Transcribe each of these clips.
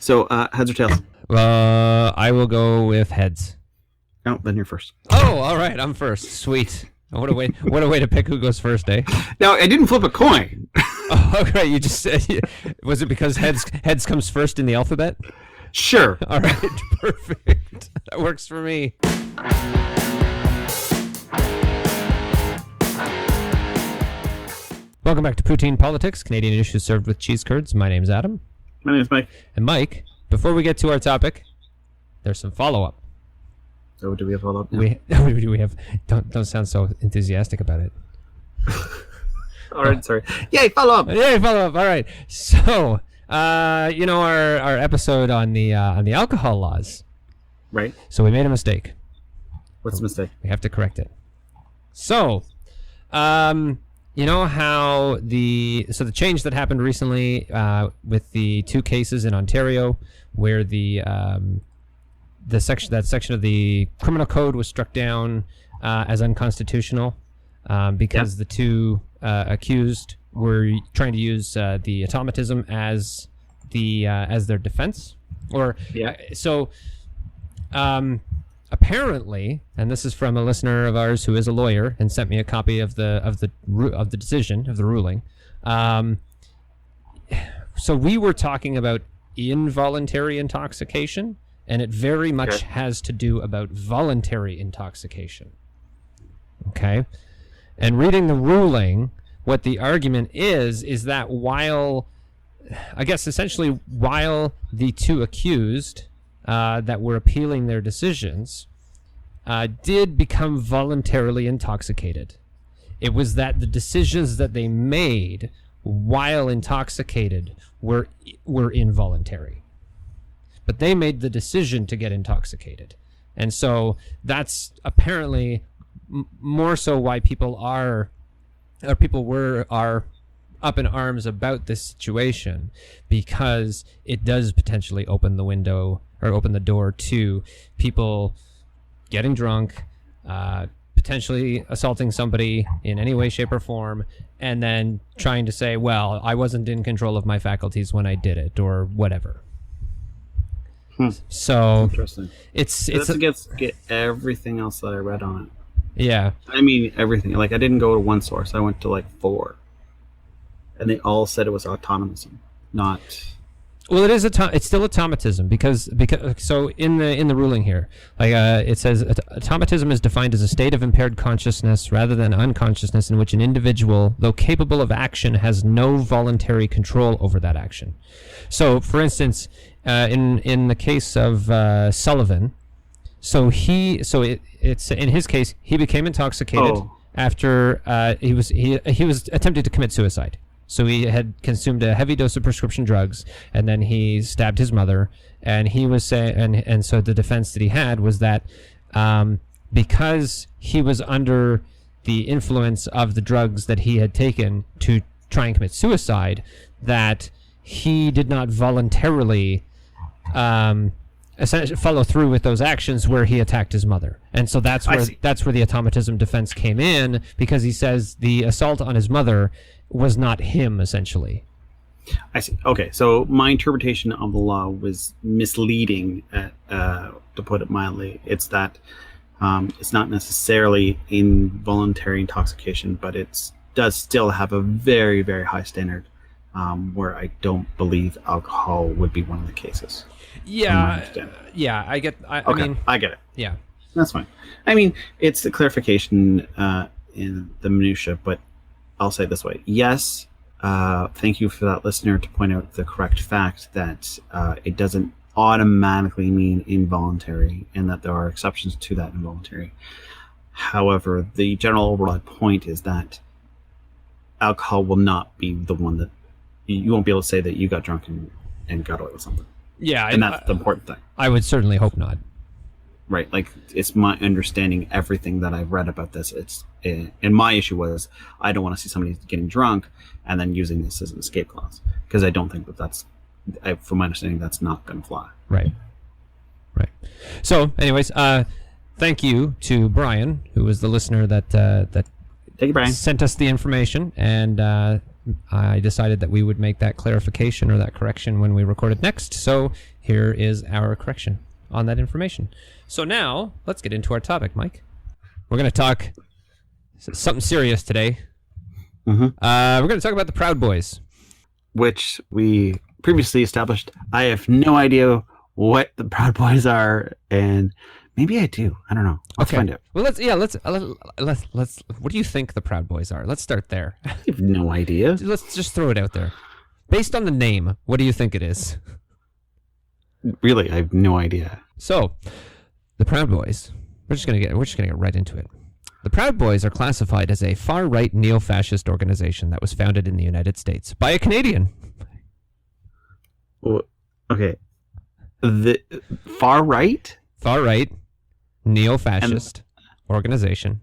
So, heads or tails? I will go with heads. No, then you're first. Oh, all right. I'm first. Sweet. What a way! What a way to pick who goes first, eh? No, I didn't flip a coin. Oh, okay. You just said. Was it because heads comes first in the alphabet? Sure. All right. Perfect. That works for me. Welcome back to Poutine Politics, Canadian issues served with cheese curds. My name's Adam. My name's Mike. And Mike, before we get to our topic, there's some follow-up. So do we have follow-up now? We have. Don't sound so enthusiastic about it. All right, sorry. Yay, follow-up! Yay, follow-up! All right. So, our episode on the alcohol laws. Right. So we made a mistake. What's the mistake? We have to correct it. So, you know how the change that happened recently with the two cases in Ontario where the section of the criminal code was struck down as unconstitutional because the two accused were trying to use the automatism as their defense, apparently, and this is from a listener of ours who is a lawyer and sent me a copy of the decision of the ruling. So we were talking about involuntary intoxication, and it very much has to do about voluntary intoxication. Okay, and reading the ruling, what the argument is that while the two accused that were appealing their decisions did become voluntarily intoxicated. It was that the decisions that they made while intoxicated were involuntary. But they made the decision to get intoxicated. And so that's apparently more so why people are up in arms about this situation, because it does potentially open the door to people getting drunk, potentially assaulting somebody in any way, shape, or form, and then trying to say, well, I wasn't in control of my faculties when I did it, or whatever. So interesting. It's get everything else that I read on it. Yeah. I mean, everything. Like, I didn't go to one source. I went to like 4. And they all said it was autonomism, not... Well, it's still automatism because so in the ruling here, it says automatism is defined as a state of impaired consciousness rather than unconsciousness in which an individual, though capable of action, has no voluntary control over that action. So, for instance, in the case of Sullivan, it's in his case he became intoxicated after he was attempting to commit suicide. So he had consumed a heavy dose of prescription drugs, and then he stabbed his mother. And he was saying, and so the defense that he had was that because he was under the influence of the drugs that he had taken to try and commit suicide, that he did not voluntarily essentially follow through with those actions where he attacked his mother. And so that's where the automatism defense came in, because he says the assault on his mother was not him, essentially. I see. Okay, so my interpretation of the law was misleading, to put it mildly. It's that it's not necessarily involuntary intoxication, but it does still have a very, very high standard, where I don't believe alcohol would be one of the cases. Yeah, I get. I mean, I get it. Yeah, that's fine. I mean, it's the clarification in the minutia, but I'll say it this way. Yes, thank you for that listener to point out the correct fact that it doesn't automatically mean involuntary, and that there are exceptions to that involuntary. However, the general overall point is that alcohol will not be the one that you won't be able to say that you got drunk and got away with something. Yeah, and that's the important thing. I would certainly hope not. Right, like, it's my understanding, everything that I've read about this, and my issue was, I don't want to see somebody getting drunk and then using this as an escape clause, because I don't think that's, from my understanding, that's not going to fly. Right. So, anyways, thank you to Brian, who was the listener that Thank you, Brian. sent us the information, and I decided that we would make that clarification or that correction when we recorded next. So here is our correction on that information. So now let's get into our topic, Mike. We're going to talk something serious today. Mm-hmm. We're going to talk about the Proud Boys, which we previously established. I have no idea what the Proud Boys are, and maybe I do. I don't know. Let's find out. Well, let's. What do you think the Proud Boys are? Let's start there. I have no idea. Let's just throw it out there. Based on the name, what do you think it is? Really, I have no idea. So, the Proud Boys. We're just gonna get right into it. The Proud Boys are classified as a far-right neo-fascist organization that was founded in the United States by a Canadian. Well, okay. The far right neo-fascist organization.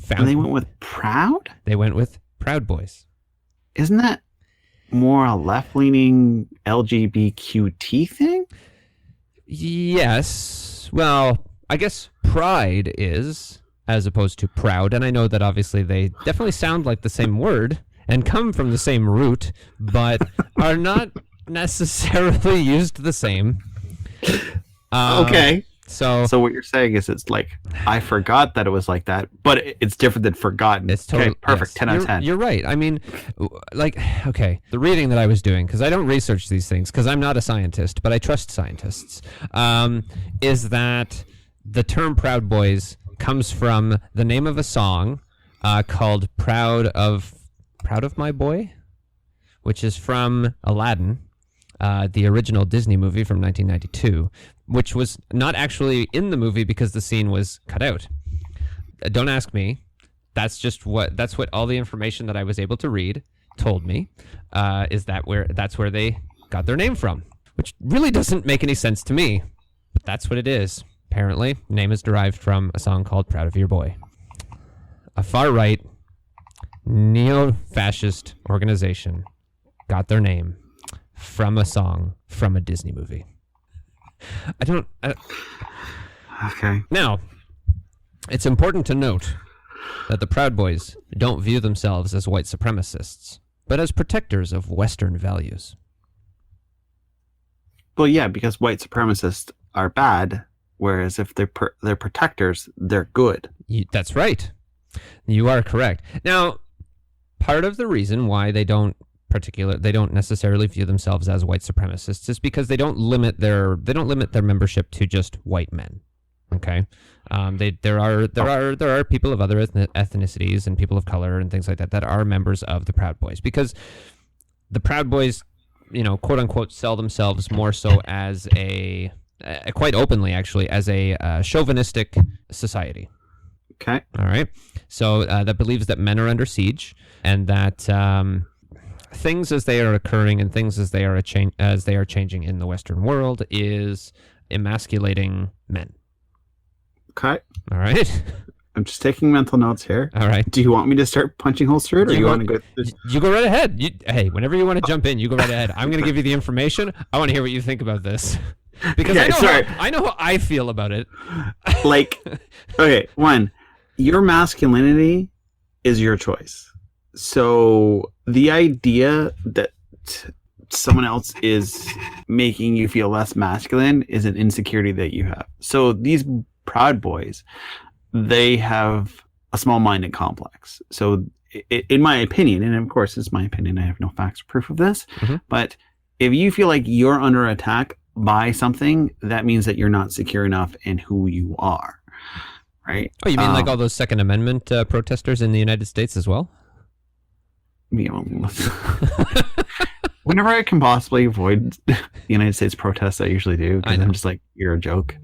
And they went with Proud? They went with Proud Boys. Isn't that more a left-leaning LGBTQ thing? Yes. Well, I guess pride is, as opposed to proud. And I know that obviously they definitely sound like the same word and come from the same root, but are not necessarily used the same. Okay. So what you're saying is it's like, I forgot that it was like that, but it's different than forgotten. It's totally okay, perfect. Yes. 10 out of 10. You're right. I mean, like, okay, the reading that I was doing, because I don't research these things, because I'm not a scientist, but I trust scientists, is that the term Proud Boys comes from the name of a song called Proud of My Boy, which is from Aladdin, the original Disney movie from 1992, which was not actually in the movie because the scene was cut out. Don't ask me. That's what all the information that I was able to read told me, that's where they got their name from, which really doesn't make any sense to me, but that's what it is. Apparently, name is derived from a song called Proud of Your Boy. A far-right, neo-fascist organization got their name from a song from a Disney movie. Okay. Now, it's important to note that the Proud Boys don't view themselves as white supremacists, but as protectors of Western values. Well, yeah, because white supremacists are bad, whereas if they're protectors, they're good. That's right. You are correct. Now, part of the reason why they don't necessarily view themselves as white supremacists is because they don't limit their membership to just white men. Okay, there are people of other ethnicities and people of color and things like that are members of the Proud Boys, because the Proud Boys, quote unquote, sell themselves more so as quite openly actually, as a chauvinistic society. Okay. All right. So that believes that men are under siege, and that things as they are occurring and things as they are changing in the Western world is emasculating men. Okay. All right. I'm just taking mental notes here. All right. Do you want me to start punching holes through it, or you want to go? You go right ahead. Hey, whenever you want to jump in, you go right ahead. I'm going to give you the information. I want to hear what you think about this, because I know how I feel about it. Like, okay, one, your masculinity is your choice. So the idea that someone else is making you feel less masculine is an insecurity that you have. So these Proud Boys, they have a small-minded complex. So in my opinion, and of course it's my opinion, I have no facts or proof of this, but if you feel like you're under attack by something, that means that you're not secure enough in who you are, right? Oh, you mean like all those Second Amendment protesters in the United States as well? Whenever I can possibly avoid the United States protests, I usually do, because I'm just like, you're a joke.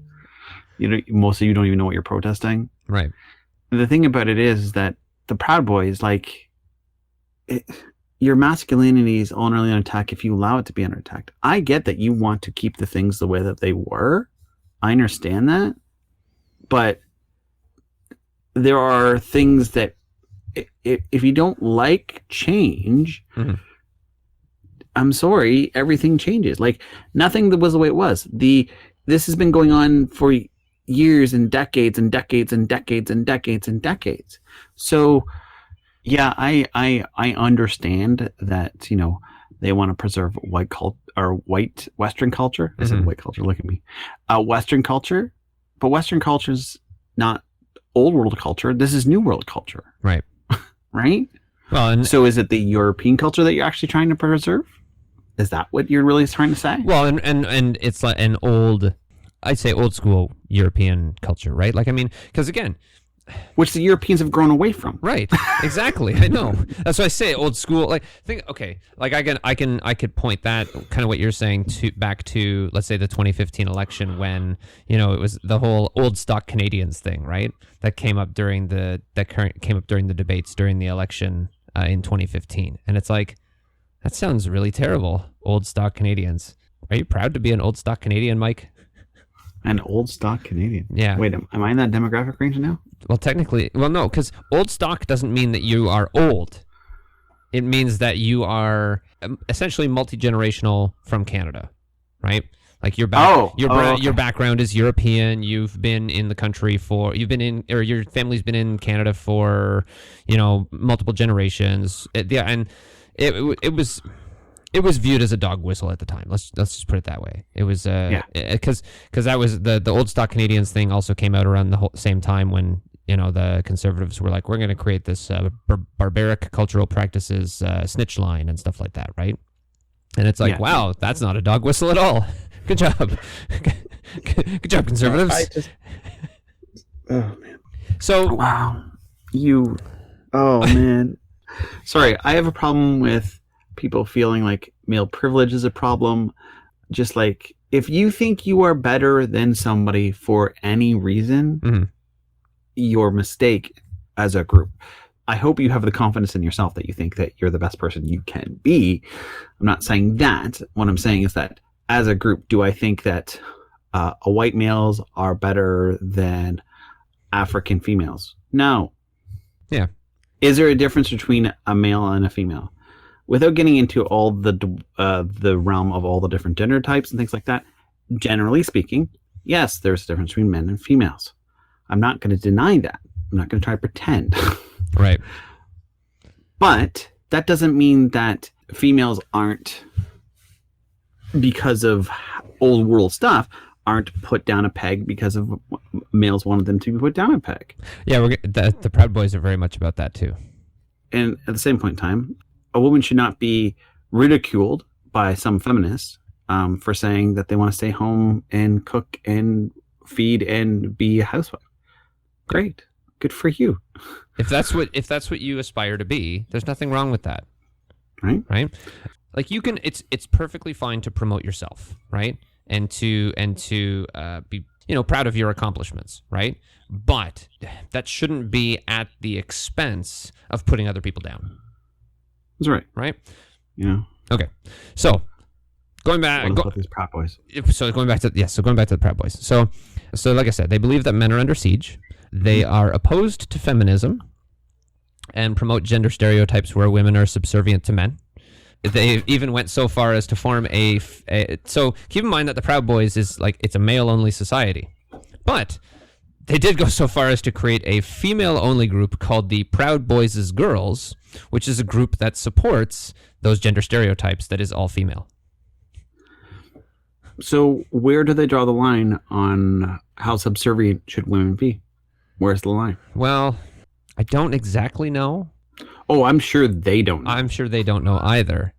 Most of you don't even know what you're protesting. Right. And the thing about it is that the Proud Boys, your masculinity is only under attack if you allow it to be under attack. I get that you want to keep the things the way that they were. I understand that. But there are things that if you don't like change, I'm sorry, everything changes. Like, nothing that was the way it was. This has been going on for years and decades and decades and decades and decades and decades. So Yeah, I understand that, they want to preserve white Western culture. I said white culture. Look at me, Western culture, but Western culture is not old world culture. This is new world culture, Right. right? Well, so is it the European culture that you're actually trying to preserve? Is that what you're really trying to say? Well, and it's like I'd say old school European culture, right? Like, I mean, because again, which the Europeans have grown away from. Right. Exactly. I know. That's why I say old school. Like, like I could point that kind of what you're saying back to, let's say, the 2015 election, when, it was the whole old stock Canadians thing, right? That came up during the debates during the election in 2015. And it's like, that sounds really terrible. Old stock Canadians. Are you proud to be an old stock Canadian, Mike? An old stock Canadian? Yeah. Wait, am I in that demographic range now? Well, technically, no, because old stock doesn't mean that you are old. It means that you are essentially multi-generational from Canada, right? Like your background is European. You've been in the country your family's been in Canada for, multiple generations. And it was viewed as a dog whistle at the time. Let's just put it that way. It was because that was the old stock Canadians thing also came out around the same time when the conservatives were like, we're going to create this barbaric cultural practices snitch line and stuff like that, right? And it's like, wow, that's not a dog whistle at all. Good job, good job, conservatives. Oh man. So wow, oh man. Sorry, I have a problem with people feeling like male privilege is a problem. Just like, if you think you are better than somebody for any reason, your mistake as a group. I hope you have the confidence in yourself that you think that you're the best person you can be. I'm not saying that. What I'm saying is that as a group, do I think that white males are better than African females? No. Yeah. Is there a difference between a male and a female? Without getting into all the realm of all the different gender types and things like that, generally speaking, yes, there's a difference between men and females. I'm not going to deny that. I'm not going to try to pretend. Right. But that doesn't mean that females aren't, because of old world stuff, aren't put down a peg because of males wanted them to be put down a peg. Yeah, the Proud Boys are very much about that too. And at the same point in time, a woman should not be ridiculed by some feminists for saying that they want to stay home and cook and feed and be a housewife. Great. Good for you. If that's what you aspire to be, there's nothing wrong with that. Right? Right? Like, you can, it's perfectly fine to promote yourself, right? And to be, proud of your accomplishments, right? But that shouldn't be at the expense of putting other people down. That's right. Right? Yeah. Okay. So going back, what about these Proud Boys? So going back to the Proud Boys. So like I said, they believe that men are under siege. They are opposed to feminism and promote gender stereotypes where women are subservient to men. They even went so far as to form so keep in mind that the Proud Boys is like, it's a male-only society. But they did go so far as to create a female-only group called the Proud Boys' Girls, which is a group that supports those gender stereotypes that is all female. So where do they draw the line on how subservient should women be? Where's the line? Well, I don't exactly know. Oh, I'm sure they don't know. I'm sure they don't know either.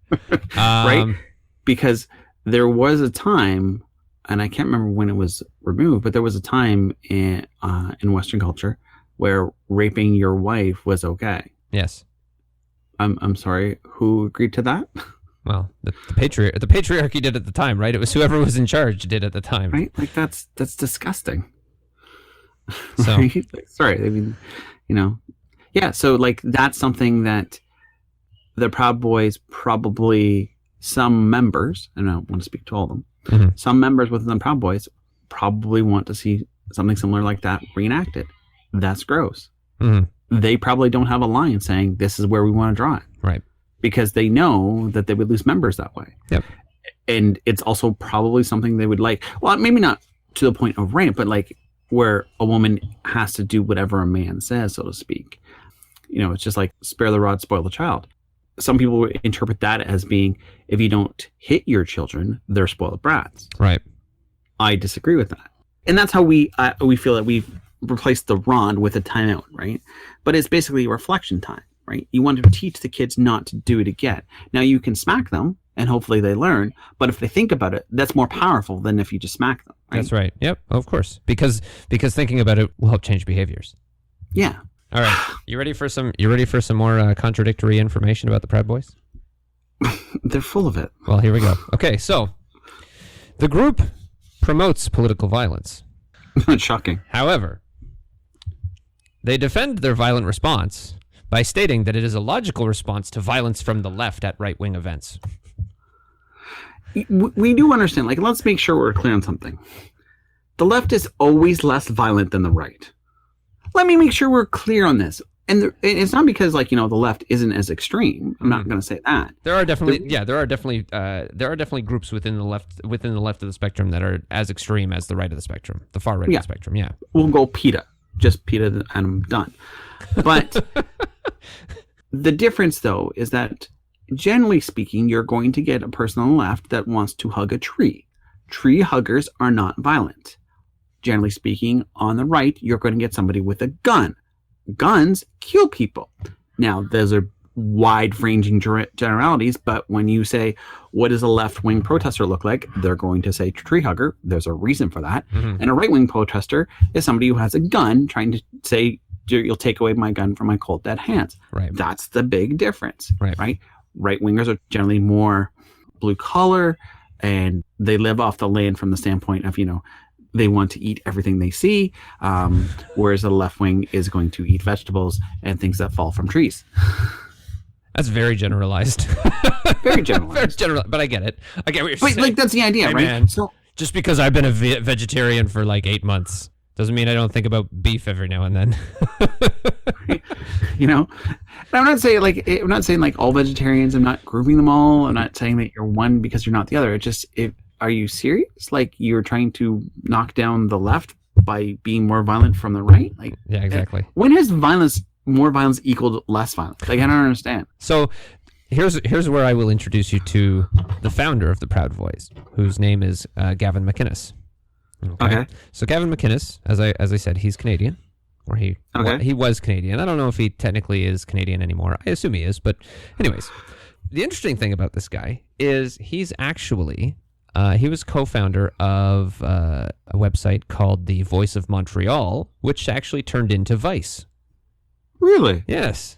Right? Because there was a time, and I can't remember when it was removed, but there was a time in Western culture where raping your wife was okay. Yes. I'm sorry, who agreed to that? Well, the patriarchy did at the time, right? It was whoever was in charge did at the time. Right? Like, that's disgusting. So, right? Sorry, I mean, yeah, so like, that's something that the Proud Boys, probably some members, and I don't want to speak to all of them, some members within the Proud Boys probably want to see something similar like that reenacted. That's gross. They probably don't have a line saying this is where we want to draw it. Right. Because they know that they would lose members that way. Yep. And it's also probably something they would like. Well, maybe not to the point of rape, but like where a woman has to do whatever a man says, so to speak. it's just like spare the rod, spoil the child. Some people interpret that as being, if you don't hit your children, they're spoiled brats. Right. I disagree with that. And that's how we feel that we've replaced the rod with a timeout, right? But it's basically reflection time, right? You want to teach the kids not to do it again. Now, you can smack them, and hopefully they learn. But if they think about it, that's more powerful than if you just smack them. Right? That's right. Yep, of course. Because thinking about it will help change behaviors. Yeah. All right. You ready for some more contradictory information about the Proud Boys? They're full of it. Well, here we go. Okay, so the group promotes political violence. Shocking. However, they defend their violent response by stating that it is a logical response to violence from the left at right-wing events. We do understand. Like, let's make sure we're clear on something. The left is always less violent than the right. Let me make sure we're clear on this. And it's not because, like, the left isn't as extreme. I'm not going to say that. There are definitely groups within the left of the spectrum that are as extreme as the right of the spectrum, the far right of the spectrum. Yeah, we'll go PETA, just PETA, and I'm done. But the difference, though, is that generally speaking, you're going to get a person on the left that wants to hug a tree. Tree huggers are not violent. Generally speaking, on the right, you're going to get somebody with a gun. Guns kill people. Now, those are wide-ranging generalities, but when you say, what does a left-wing protester look like? They're going to say tree hugger. There's a reason for that. Mm-hmm. And a right-wing protester is somebody who has a gun trying to say, you'll take away my gun from my cold, dead hands. Right. That's the big difference, right? Right-wingers are generally more blue-collar, and they live off the land from the standpoint of, they want to eat everything they see, whereas the left wing is going to eat vegetables and things that fall from trees. That's very generalized. Very generalized. Very general, but I get it. I get what you're saying. Like, that's the idea, hey, right? Man, so just because I've been a vegetarian for like 8 months doesn't mean I don't think about beef every now and then. I'm not saying like all vegetarians. I'm not grouping them all. I'm not saying that you're one because you're not the other. It's just are you serious? Like, you're trying to knock down the left by being more violent from the right? Like, yeah, exactly. When has more violence equaled less violence? Like, I don't understand. So here's where I will introduce you to the founder of the Proud Boys, whose name is Gavin McInnes. Okay. So Gavin McInnes, as I said, he's Canadian, or he was Canadian. I don't know if he technically is Canadian anymore. I assume he is, but anyways, the interesting thing about this guy is he's actually he was co-founder of a website called The Voice of Montreal, which actually turned into Vice. Really? Yes.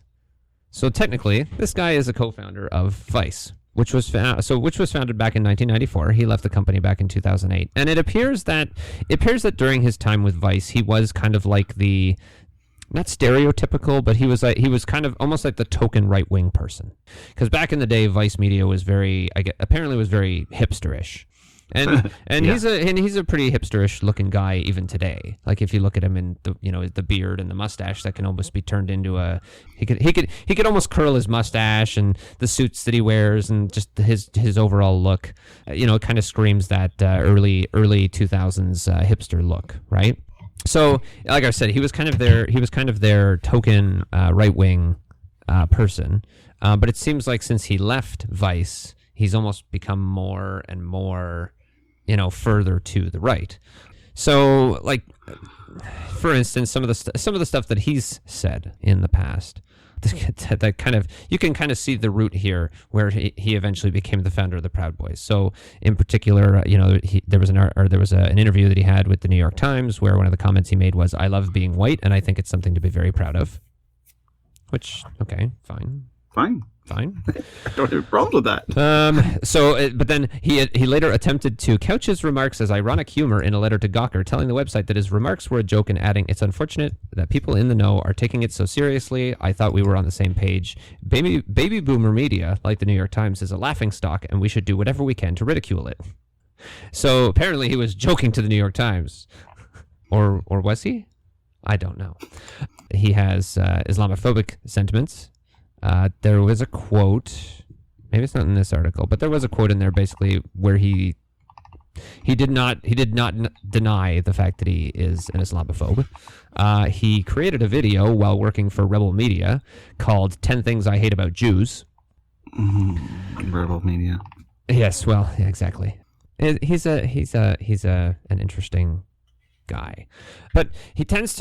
So technically, this guy is a co-founder of Vice, which was founded back in 1994. He left the company back in 2008, and it appears that during his time with Vice, he was kind of like the, not stereotypical, but he was kind of almost like the token right-wing person. Because back in the day, Vice Media was apparently was very hipsterish. And yeah. he's a pretty hipsterish looking guy even today. Like, if you look at him in the beard and the mustache that can almost be turned into he could almost curl his mustache, and the suits that he wears and just his overall look, it kind of screams that early 2000s hipster look, right? So, like I said, he was kind of their token right-wing person. But it seems like since he left Vice, he's almost become more and more, further to the right. So, like, for instance, some of the stuff that he's said in the past, that kind of, you can kind of see the root here where he eventually became the founder of the Proud Boys. So, in particular, there was an interview that he had with the New York Times where one of the comments he made was, "I love being white, and I think it's something to be very proud of." Which, okay, fine. I don't have a problem with that. But then he later attempted to couch his remarks as ironic humor in a letter to Gawker, telling the website that his remarks were a joke and adding, "It's unfortunate that people in the know are taking it so seriously. I thought we were on the same page. Baby boomer media, like the New York Times, is a laughingstock, and we should do whatever we can to ridicule it." So apparently he was joking to the New York Times. Or was he? I don't know. He has Islamophobic sentiments. There was a quote, maybe it's not in this article, but there was a quote in there basically where he he did not deny the fact that he is an Islamophobe. He created a video while working for Rebel Media called 10 Things I Hate About Jews. Rebel Media. Yes, well, yeah, exactly. He's an interesting guy, but he tends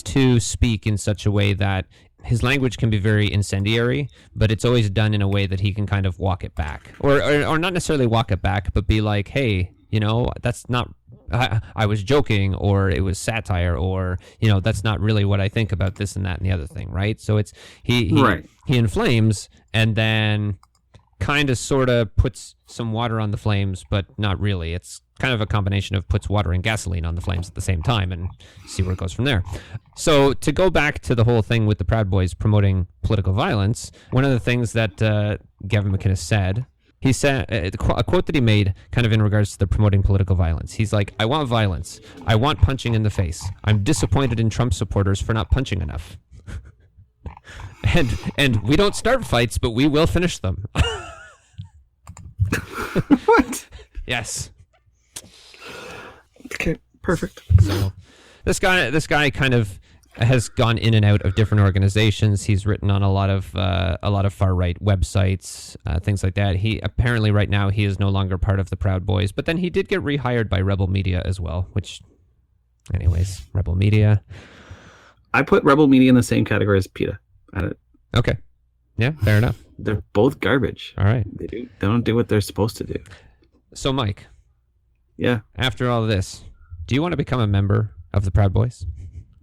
to speak in such a way that his language can be very incendiary, but it's always done in a way that he can kind of walk it back, or not necessarily walk it back, but be like, hey, that's not. I was joking, or it was satire, or that's not really what I think about this and that and the other thing, right? So it's he inflames and then kind of sort of puts some water on the flames, but not really. It's kind of a combination of puts water and gasoline on the flames at the same time, and see where it goes from there. So to go back to the whole thing with the Proud Boys promoting political violence, one of the things that Gavin McInnes said, he said a quote that he made kind of in regards to the promoting political violence. He's like, I want violence. I want punching in the face. I'm disappointed in Trump supporters for not punching enough. and we don't start fights, but we will finish them. What? Yes. Okay, perfect. So this guy kind of has gone in and out of different organizations. He's written on a lot of far right websites, things like that. He apparently right now he is no longer part of the Proud Boys, but then he did get rehired by Rebel Media as well. Which, anyways, Rebel Media. I put Rebel Media in the same category as PETA. Okay. Yeah, fair enough. They're both garbage. All right. They don't do what they're supposed to do. So, Mike. Yeah. After all this, do you want to become a member of the Proud Boys?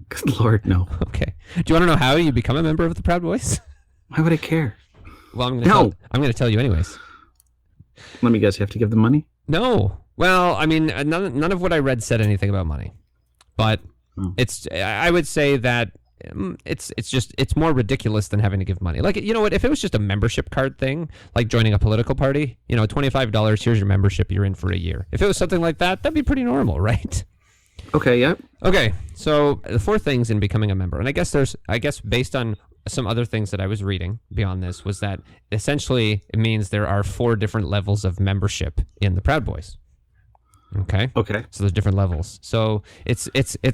Good Lord, no. Okay. Do you want to know how you become a member of the Proud Boys? Why would I care? Well, I'm going to tell you anyways. Let me guess. You have to give them money? No. Well, I mean, none of what I read said anything about money, but I would say that it's more ridiculous than having to give money. Like, you know what? If it was just a membership card thing, like joining a political party, $25, here's your membership, you're in for a year. If it was something like that, that'd be pretty normal, right? Okay, yeah. Okay, so the 4 things in becoming a member, and I guess based on some other things that I was reading beyond this, was that essentially it means there are 4 different levels of membership in the Proud Boys. Okay. So there's different levels. So it's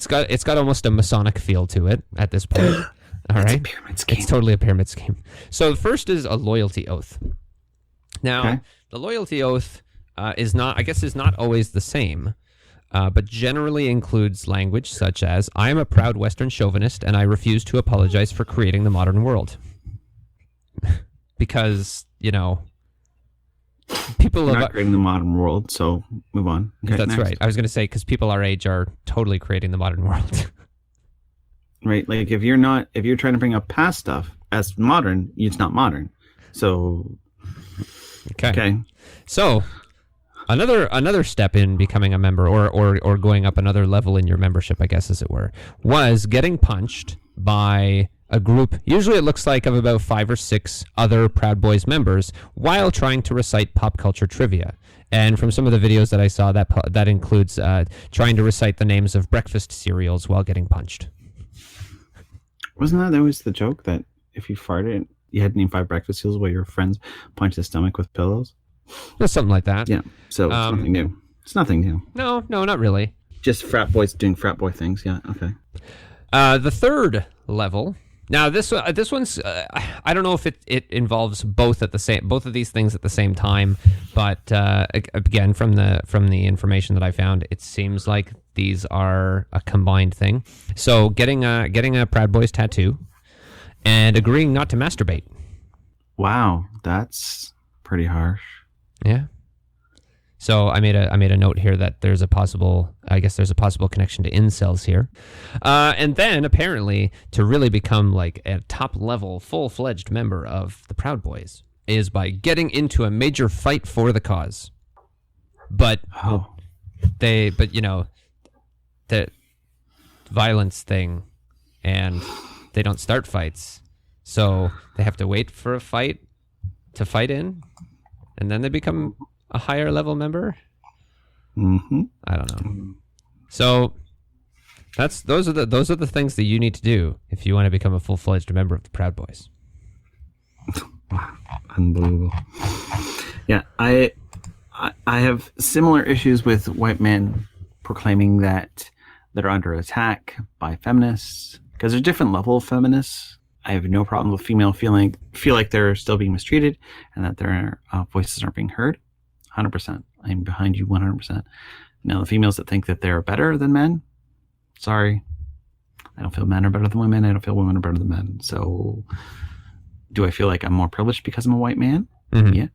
got almost a Masonic feel to it at this point. All right. It's a pyramid scheme. It's totally a pyramid scheme. So the first is a loyalty oath. Now, the loyalty oath is not always the same, but generally includes language such as, I am a proud Western chauvinist and I refuse to apologize for creating the modern world. Because, people are not creating the modern world, so move on. Okay, that's next. right. I was going to say, because people our age are totally creating the modern world. Right. Like if you're trying to bring up past stuff as modern, it's not modern. So okay. So another step in becoming a member or going up another level in your membership, I guess, as it were, was getting punched by a group, usually it looks like of about 5 or 6 other Proud Boys members, while trying to recite pop culture trivia. And from some of the videos that I saw, that includes trying to recite the names of breakfast cereals while getting punched. Wasn't that always the joke that if you farted, you had to name 5 breakfast cereals while your friends punched the stomach with pillows? Well, something like that. Yeah, so it's nothing new. It's nothing new. No, not really. Just frat boys doing frat boy things, yeah, okay. The third level... Now this one's I don't know if it involves both of these things at the same time, but again from the information that I found, it seems like these are a combined thing. So getting a Proud Boys tattoo and agreeing not to masturbate. Wow, that's pretty harsh. Yeah. So I made a note here that there's a possible connection to incels here, and then apparently to really become like a top level, full-fledged member of the Proud Boys is by getting into a major fight for the cause. But the violence thing, and they don't start fights, so they have to wait for a fight to fight in, and then they become a higher level member. Mm-hmm. I don't know. So those are the things that you need to do if you want to become a full-fledged member of the Proud Boys. Unbelievable. Yeah, I I have similar issues with white men proclaiming that they're under attack by feminists, because there's a different level of feminists. I have no problem with female feel like they're still being mistreated and that their voices aren't being heard. 100%. I'm behind you 100%. Now, the females that think that they're better than men, sorry. I don't feel men are better than women. I don't feel women are better than men. So do I feel like I'm more privileged because I'm a white man? Mm-hmm. Yeah.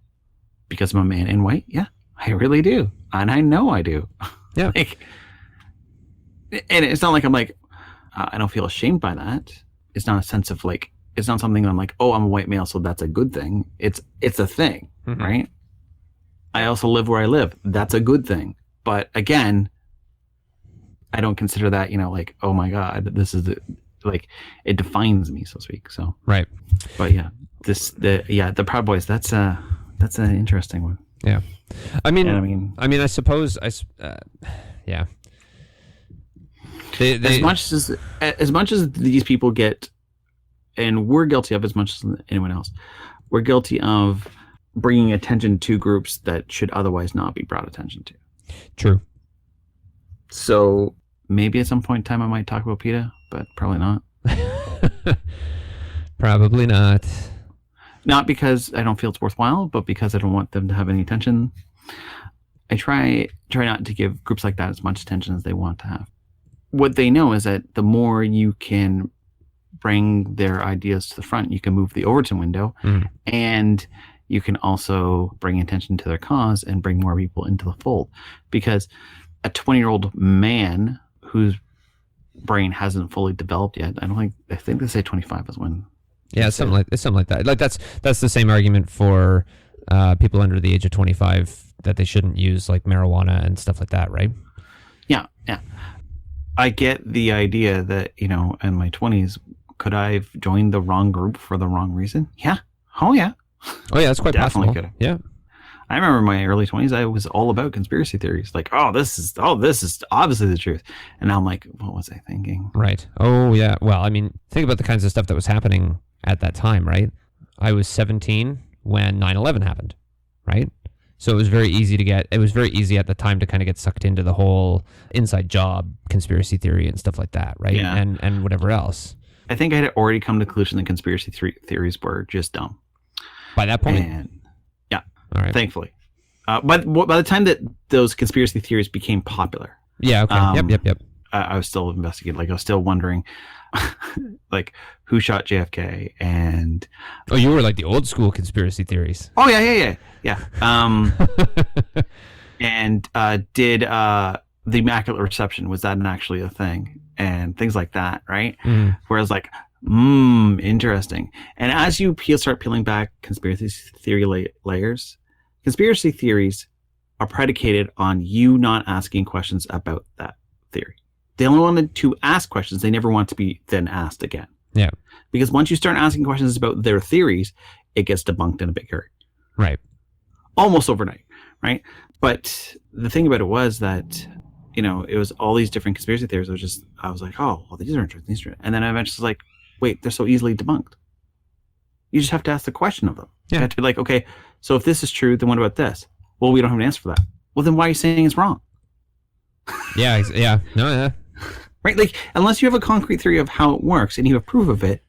Because I'm a man in white? Yeah, I really do. And I know I do. Yeah. And it's not like I'm like, I don't feel ashamed by that. It's not a sense of like, it's not something that I'm like, oh, I'm a white male, so that's a good thing. It's a thing, mm-hmm. right? I also live where I live. That's a good thing. But again, I don't consider that, like, oh my God, this is like, it defines me, so to speak. So, right. But yeah, the Proud Boys, that's an interesting one. Yeah. I mean, I suppose, yeah. They, as much as these people get, and we're guilty of as much as anyone else, we're guilty of bringing attention to groups that should otherwise not be brought attention to. True. So maybe at some point in time I might talk about PETA, but probably not. Probably not. Not because I don't feel it's worthwhile, but because I don't want them to have any attention. I try not to give groups like that as much attention as they want to have. What they know is that the more you can bring their ideas to the front, you can move the Overton window, and you can also bring attention to their cause and bring more people into the fold. Because a 20-year-old man whose brain hasn't fully developed yet, I think they say 25 is when. Yeah, it's something like that. Like that's the same argument for people under the age of 25 that they shouldn't use like marijuana and stuff like that, right? Yeah. I get the idea that, in my 20s, could I have joined the wrong group for the wrong reason? Yeah. Oh, yeah. Oh, yeah, that's quite Definitely possible. Could have. Yeah. I remember in my early 20s, I was all about conspiracy theories. Like, this is obviously the truth. And now I'm like, what was I thinking? Right. Oh, yeah. Well, I mean, think about the kinds of stuff that was happening at that time, right? I was 17 when 9/11 happened, right? So it was very easy at the time to kind of get sucked into the whole inside job conspiracy theory and stuff like that, right? Yeah. And whatever else. I think I had already come to the conclusion that conspiracy theories were just dumb. By that point? And yeah, all right. Thankfully. By the time that those conspiracy theories became popular. Yeah, okay. Yep. I was still investigating. Like, I was still wondering, like, who shot JFK and... Oh, you were like the old school conspiracy theories. Oh, yeah. And did the Immaculate Reception, was that actually a thing? And things like that, right? Mm. Whereas, like, interesting. And as you start peeling back conspiracy theory layers, conspiracy theories are predicated on you not asking questions about that theory. They only wanted to ask questions. They never want to be then asked again. Yeah. Because once you start asking questions about their theories, it gets debunked in a big hurry. Right. Almost overnight, right? But the thing about it was that, it was all these different conspiracy theories. I was like, oh, well, these are interesting. And then I eventually was like, wait, they're so easily debunked. You just have to ask the question of them. Yeah. You have to be like, okay, so if this is true, then what about this? Well, we don't have an answer for that. Well, then why are you saying it's wrong? Yeah. No, yeah. Right? Like, unless you have a concrete theory of how it works and you have proof of it,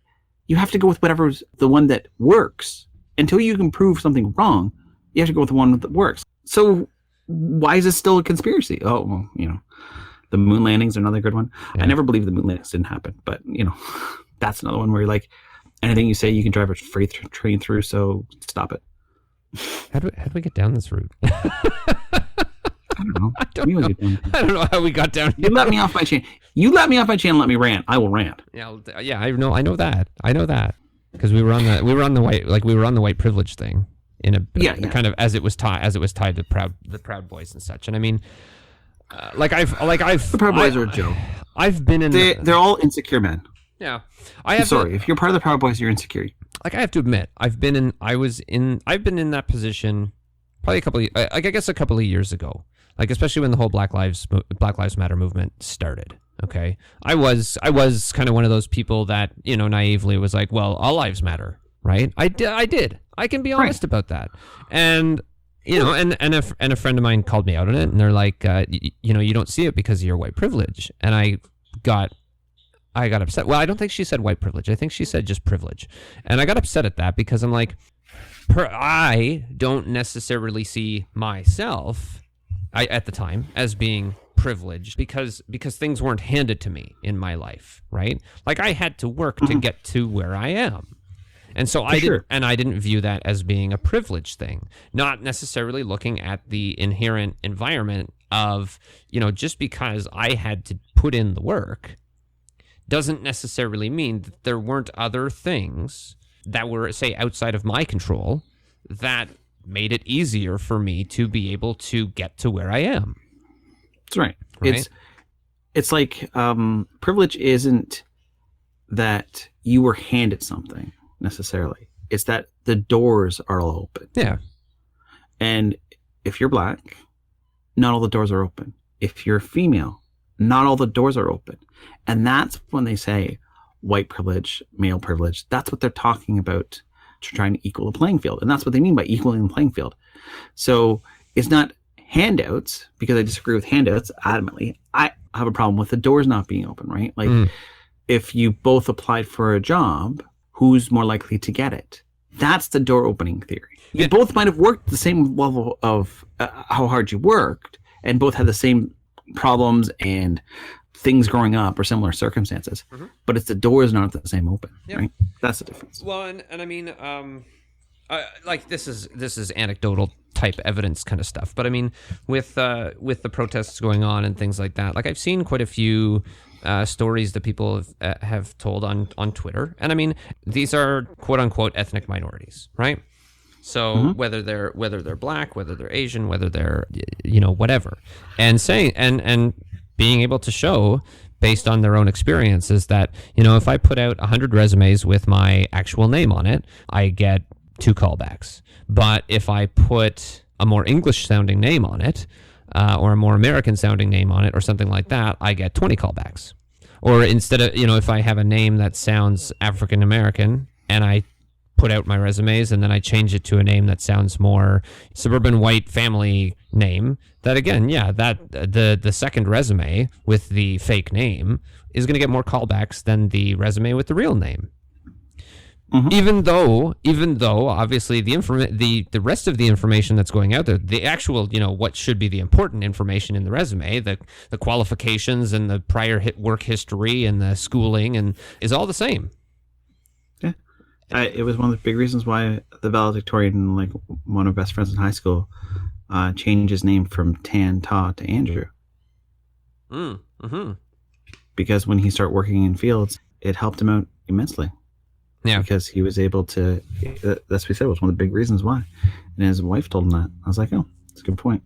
you have to go with whatever's the one that works. Until you can prove something wrong, you have to go with the one that works. So why is it still a conspiracy? Oh, well, the moon landings are another good one. Yeah. I never believed the moon landings didn't happen, but, that's another one where you're like, anything you say, you can drive a freight train through, so stop it. How do we get down this route? I don't know. I don't know how we got down here. You let me off my chain. And let me rant. I will rant. Yeah, I know that. Because we were on the white privilege thing in a kind of as it was tied to the Proud Boys and such. And I mean, the Proud Boys are a joke. I've been in. They're all insecure men. Yeah, if you're part of the Proud Boys, you're insecure. Like, I have to admit, I've been in that position probably a couple of years ago. Like, especially when the whole Black Lives Matter movement started. Okay, I was kind of one of those people that, naively was like, well, all lives matter, right? I did. I can be honest about that. And And a friend of mine called me out on it, and they're like, you don't see it because of your white privilege. And I got upset. Well, I don't think she said white privilege. I think she said just privilege. And I got upset at that because I'm like, I don't necessarily see myself, at the time, as being privileged because things weren't handed to me in my life, right? Like I had to work to get to where I am. And so I didn't view that as being a privilege thing, not necessarily looking at the inherent environment of, just because I had to put in the work doesn't necessarily mean that there weren't other things that were, say, outside of my control that made it easier for me to be able to get to where I am. That's right. It's like privilege isn't that you were handed something necessarily. It's that the doors are all open. Yeah. And if you're black, not all the doors are open. If you're female, not all the doors are open. And that's when they say white privilege, male privilege. That's what they're talking about, trying to equal the playing field. And that's what they mean by equaling the playing field. So it's not handouts, because I disagree with handouts adamantly. I have a problem with the doors not being open, right? Like if you both applied for a job, who's more likely to get it? That's the door opening theory. You both might have worked the same level of how hard you worked, and both had the same problems and things growing up or similar circumstances, but it's the doors not the same open, right? That's the difference. Well, and I mean, like this is anecdotal type evidence kind of stuff, but I mean, with the protests going on and things like that, like I've seen quite a few stories that people have told on Twitter, and I mean, these are quote unquote ethnic minorities, right? So whether they're black, whether they're Asian, whether they're whatever, and saying and being able to show based on their own experiences that if I put out 100 resumes with my actual name on it, I get 2 callbacks. But if I put a more English sounding name on it, or a more American sounding name on it, or something like that, I get 20 callbacks. Or instead of if I have a name that sounds African American and I put out my resumes and then I change it to a name that sounds more suburban white family name, that again, that the second resume with the fake name is going to get more callbacks than the resume with the real name. Even though obviously the rest of the information that's going out there, the actual what should be the important information in the resume, the qualifications and the prior work history and the schooling and is all the same. It was one of the big reasons why the valedictorian, like one of my best friends in high school, changed his name from Tan Ta to Andrew. Because when he started working in fields, it helped him out immensely. Yeah. Because he was able to, that's what he said, was one of the big reasons why. And his wife told him that. I was like, oh, that's a good point.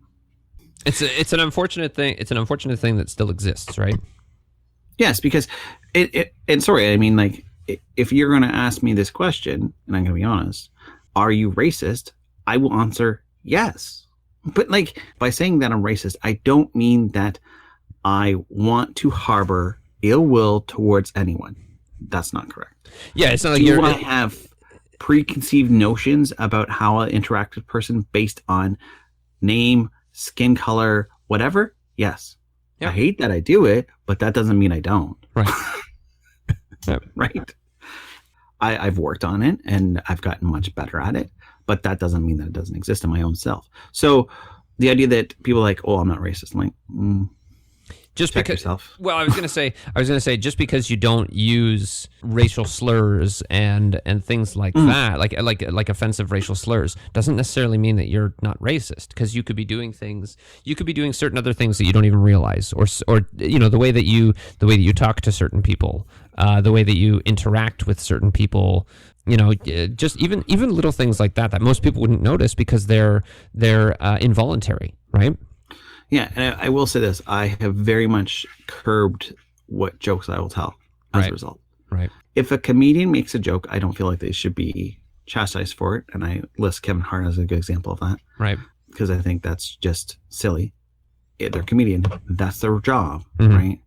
It's an unfortunate thing. It's an unfortunate thing that still exists, right? Yes, because and sorry, I mean, like, if you're going to ask me this question, and I'm going to be honest, are you racist? I will answer yes. But like, by saying that I'm racist, I don't mean that I want to harbor ill will towards anyone. That's not correct. Yeah, it's not like you want to have preconceived notions about how I interact with a person based on name, skin color, whatever. Yes. I hate that I do it, but that doesn't mean I don't. Right. Right. I've worked on it and I've gotten much better at it, but that doesn't mean that it doesn't exist in my own self. So the idea that people are like, oh, I'm not racist, I'm like, just check because yourself. Well, I was gonna say just because you don't use racial slurs and things like that, like offensive racial slurs, doesn't necessarily mean that you're not racist, because you could be doing certain other things that you don't even realize, or the way that you talk to certain people, the way that you interact with certain people, just even little things like that most people wouldn't notice because they're involuntary, right? Yeah, and I will say this. I have very much curbed what jokes I will tell as a result. Right. If a comedian makes a joke, I don't feel like they should be chastised for it. And I list Kevin Hart as a good example of that. Right. Because I think that's just silly. They're a comedian. That's their job, right?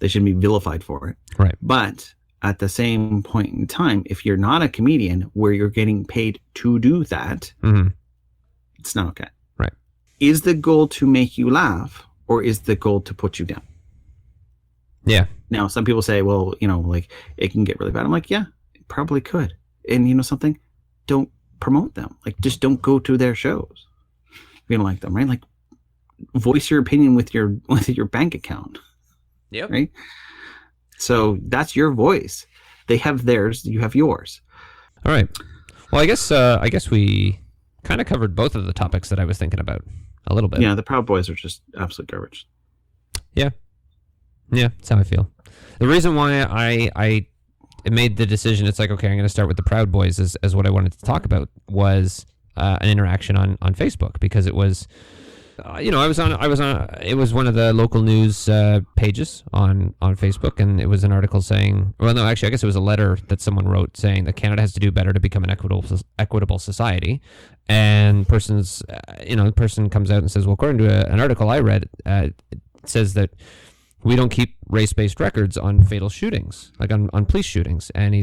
They shouldn't be vilified for it. Right. But at the same point in time, if you're not a comedian where you're getting paid to do that, It's not okay. Right. Is the goal to make you laugh, or is the goal to put you down? Yeah. Now, some people say, well, like, it can get really bad. I'm like, yeah, it probably could. And you know something? Don't promote them. Like, just don't go to their shows. You don't like them, right? Like, voice your opinion with your bank account. Yep. Right? So that's your voice. They have theirs, you have yours. All right. Well, I guess we kind of covered both of the topics that I was thinking about a little bit. Yeah, the Proud Boys are just absolute garbage. Yeah. Yeah, that's how I feel. The reason why I made the decision, it's like, okay, I'm going to start with the Proud Boys as what I wanted to talk about, was an interaction on Facebook, because it was, it was one of the local news pages on Facebook, and it was an article saying, well, no, actually, I guess it was a letter that someone wrote saying that Canada has to do better to become an equitable society. And the person comes out and says, well, according to an article I read, it says that we don't keep race-based records on fatal shootings, like on police shootings. And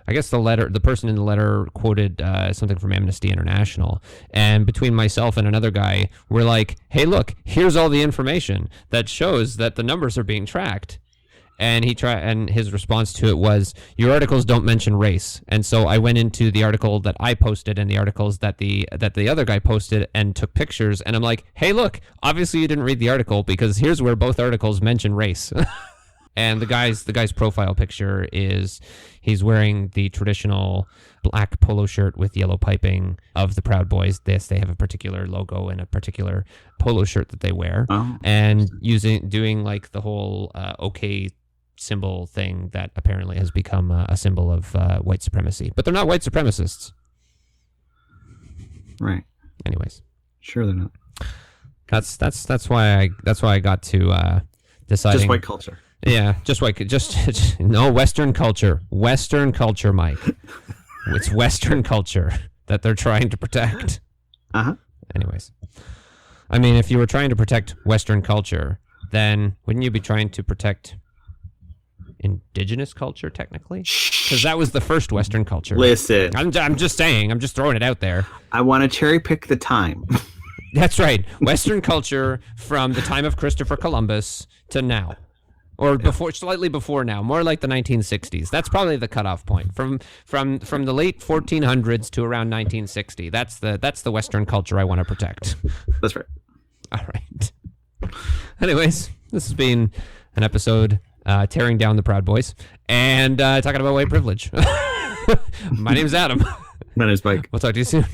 I guess the person in the letter quoted something from Amnesty International. And between myself and another guy, we're like, hey, look, here's all the information that shows that the numbers are being tracked. And his response to it was, your articles don't mention race. And so I went into the article that I posted and the articles that the other guy posted and took pictures. And I'm like, hey, look, obviously you didn't read the article, because here's where both articles mention race. And the guy's profile picture is, he's wearing the traditional black polo shirt with yellow piping of the Proud Boys. They have a particular logo and a particular polo shirt that they wear, and doing like the whole OK symbol thing that apparently has become a symbol of white supremacy. But they're not white supremacists. Right. Anyways. Sure they're not. That's why I got to deciding. Just white culture. Yeah, no, Western culture, Mike. It's Western culture that they're trying to protect. Anyways, I mean, if you were trying to protect Western culture, then wouldn't you be trying to protect indigenous culture, technically? Because that was the first Western culture. Listen. I'm just saying. I'm just throwing it out there. I want to cherry pick the time. That's right. Western culture from the time of Christopher Columbus to now. Or slightly before now, more like the 1960s. That's probably the cutoff point. From the late 1400s to around 1960. That's the Western culture I want to protect. That's right. All right. Anyways, this has been an episode tearing down the Proud Boys and talking about white privilege. My name's Adam. My name's Mike. We'll talk to you soon.